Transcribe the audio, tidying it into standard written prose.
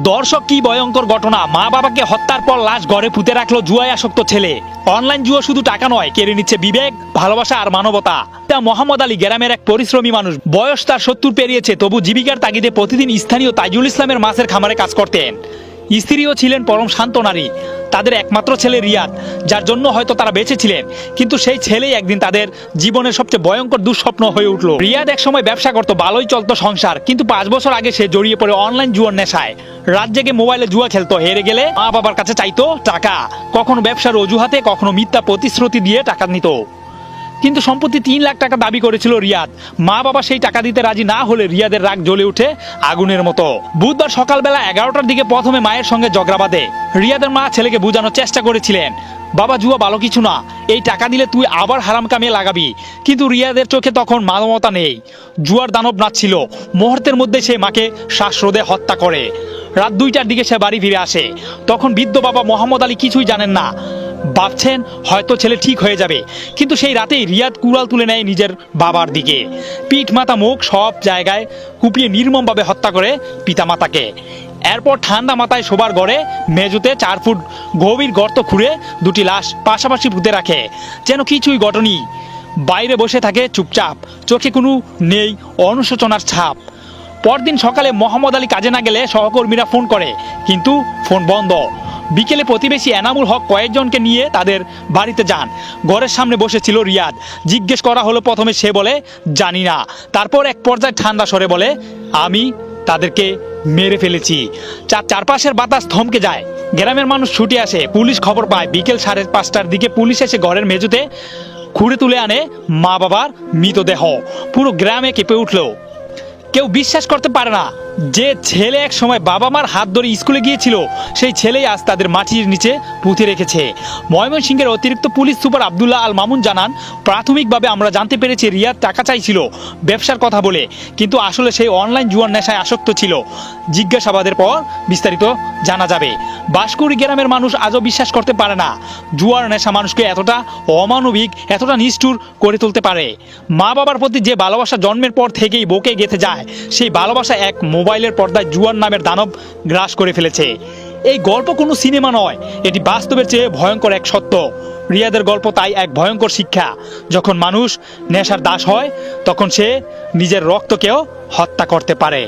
দর্শক, কি ভয়ঙ্কর ঘটনা! মা বাবাকে হত্যার পর লাশ ঘরে পুঁতে রাখলো জুয়ায় আসক্ত ছেলে। অনলাইন জুয়া শুধু টাকা নয়, কেড়ে নিচ্ছে বিবেক, ভালোবাসা আর মানবতা। মোহাম্মদ আলী গ্রামের এক পরিশ্রমী মানুষ। বয়স তার 70 পেরিয়েছে, তবু জীবিকার তাগিদে প্রতিদিন স্থানীয় তাইজুল ইসলামের মাছের খামারে কাজ করতেন। স্ত্রীও ছিলেন পরম শান্ত নারী। তাদের একমাত্র ছেলে রিয়াদ, যার জন্য হয়তো তারা বেঁচে ছিলেন। কিন্তু সেই ছেলেই একদিন তাদের জীবনের সবচেয়ে ভয়ঙ্কর দুঃস্বপ্ন হয়ে উঠল। রিয়াদ এক সময় ব্যবসা করতো, ভালোই চলতো সংসার, কিন্তু 5 বছর আগে সে জড়িয়ে পড়ে অনলাইন জুয়ার নেশায়। রাত জেগে মোবাইলে জুয়া খেলতো, হেরে গেলে মা বাবার কাছে চাইতো টাকা। কখনো ব্যবসার অজুহাতে, কখনো মিথ্যা প্রতিশ্রুতি দিয়ে টাকা নিত। কিন্তু সম্প্রতি 3 লাখ টাকা দাবি করেছিল রিয়াদ। মা বাবা সেই টাকা দিতে রাজি না হলে রিয়াদের রাগ জ্বলে উঠে আগুনের মতো। বুধবার সকালবেলা 11টার দিকে প্রথমে মায়ের সঙ্গে ঝগড়া বাঁধে। রিয়াদের মা ছেলেকে বোঝানোর চেষ্টা করেছিলেন, বাবা, জুয়া ভালো কিছু না, এই টাকা দিলে তুই আবার হারাম কামিয়ে লাগাবি। কিন্তু রিয়াদের চোখে তখন মানবতা নেই, জুয়ার দানব নাচছিল। মুহূর্তের মধ্যে সে মাকে শ্বাসরোধে হত্যা করে। রাত 2টার দিকে সে বাড়ি ফিরে আসে। তখন বৃদ্ধ বাবা মোহাম্মদ আলী কিছুই জানেন না, ভাবছেন হয়তো ছেলে ঠিক হয়ে যাবে। কিন্তু সেই রাতেই রিয়াদ কুড়াল তুলে নেয় নিজের বাবার দিকে। পিঠ, মাথা, মুখ সব জায়গায় কুপিয়ে নির্মমভাবে হত্যা করে পিতামাতাকে। এরপর ঠান্ডা মাথায় শোবার ঘরে মেঝেতে 4 ফুট গভীর গর্ত খুঁড়ে 2টি লাশ পাশাপাশি পুঁতে রাখে, যেন কিছুই ঘটেনি। বাইরে বসে থাকে চুপচাপ, চোখে কোনো নেই অনুশোচনার ছাপ। পরদিন সকালে মোহাম্মদ আলী কাজে না গেলে সহকর্মীরা ফোন করে, কিন্তু ফোন বন্ধ। বিকেলে প্রতিবেশী এনামুল হক কয়েকজনকে নিয়ে তাদের বাড়িতে যান। ঘরের সামনে বসেছিল রিয়াদ। জিজ্ঞেস করা হলো, প্রথমে সে বলে জানি না। তারপর এক পর্যায়ে ঠান্ডা স্বরে বলে, আমি তাদেরকে মেরে ফেলেছি। চারপাশের বাতাস থমকে যায়। গ্রামের মানুষ ছুটে আসে, পুলিশ খবর পায়। বিকেল 5:30টার দিকে পুলিশ এসে ঘরের মেঝেতে খুঁড়ে তুলে আনে মা বাবার মৃতদেহ। পুরো গ্রামে কেঁপে উঠল। কেউ বিশ্বাস করতে পারে না যে ছেলে এক সময় বাবা মার হাত ধরে স্কুলে গিয়েছিল, সেই ছেলেই আজ তাদের মাটির নিচে পুঁতে রেখেছে। ময়মনসিংহের অতিরিক্ত পুলিশ সুপার আব্দুল্লাহ আল মামুন জানান, প্রাথমিকভাবে আমরা জানতে পেরেছি রিয়াদ টাকা চাইছিল ব্যবসার কথা বলে, কিন্তু আসলে সেই অনলাইন জুয়ার নেশায় আসক্ত ছিল। জিজ্ঞাসাবাদের পর বিস্তারিত জানা যাবে। বাঁশকুড়ি গ্রামের মানুষ আজও বিশ্বাস করতে পারে না জুয়ার নেশা মানুষকে এতটা অমানবিক, এতটা নিষ্ঠুর করে তুলতে পারে। মা বাবার প্রতি যে ভালোবাসা জন্মের পর থেকেই বুকে গেঁথে যায়, সেই ভালোবাসা এক মোবাইলের পর্দায় জুয়ার নামের দানব গ্রাস করে ফেলেছে। এই গল্প কোনো সিনেমা নয়, এটি বাস্তবের চেয়ে ভয়ঙ্কর এক সত্য। রিয়াদের গল্প তাই এক ভয়ঙ্কর শিক্ষা। যখন মানুষ নেশার দাস হয়, তখন সে নিজের রক্তকেও হত্যা করতে পারে।